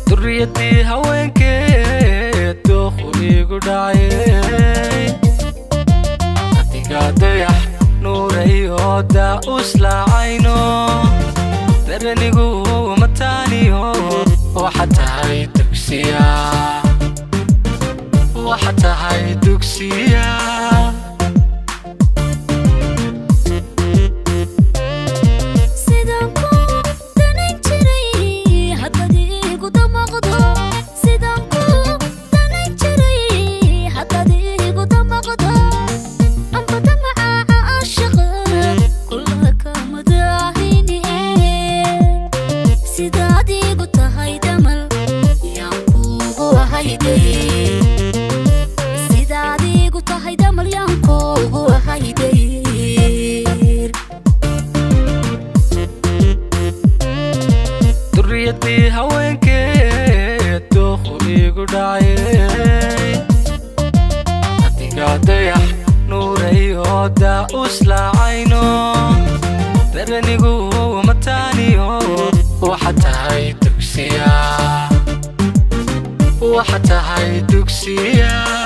دريتي هوينك دوخي قدعي أتيقى ضيح نوري هودا أسلا عينو درنيقو متانيو وحتى هاي دوكسيا وحتى هاي دوكسيا دريتي هوينك دوخي قدعي أتيقى ضيح نوري هودا أسلا عينو درنيقو متانيو وحتى هاي دوكسيا وحتى هاي دوكسيا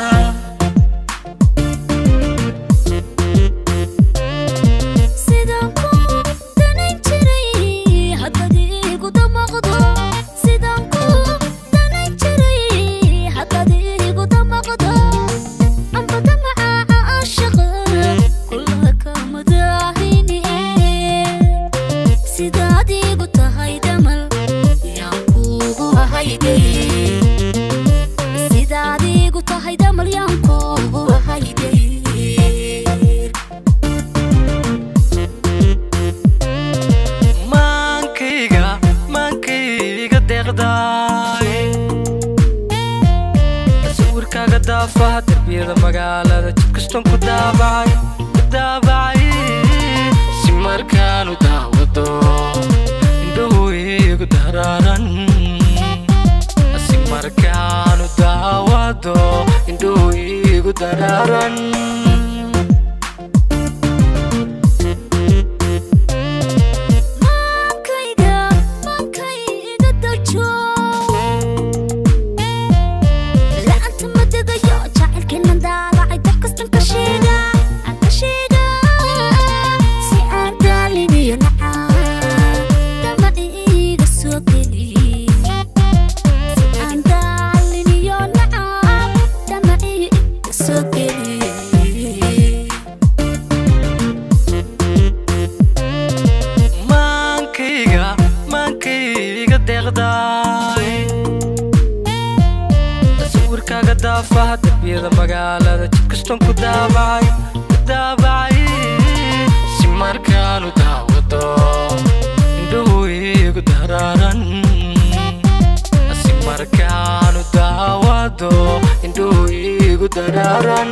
صوركاga daafaha darbiyada magaalada jidkastan ku daabacay si markaan u daawado indhuhu igu daraaran si markaan u daawado indhuhu igu daraaran صوركاga daafaha darbiyada magaalada jidkastan ku daabacay si markaan u daawado indhuhu igu daraaran si markaan u daawado indhuhu igu daraaran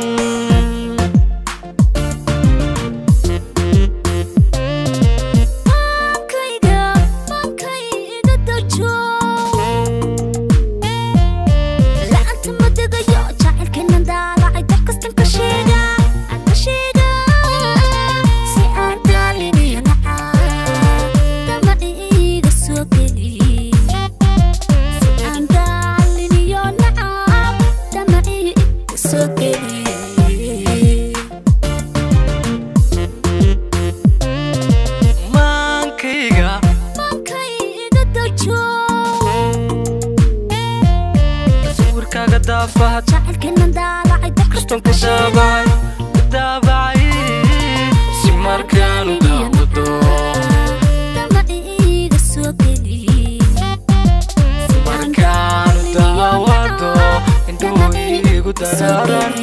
صوركاga daafaha jacaylkeena daalacay jidkastan ku daabacay si markaan u daawado damaciiga soo geli si markaan u daawado indhuhu igu daraaran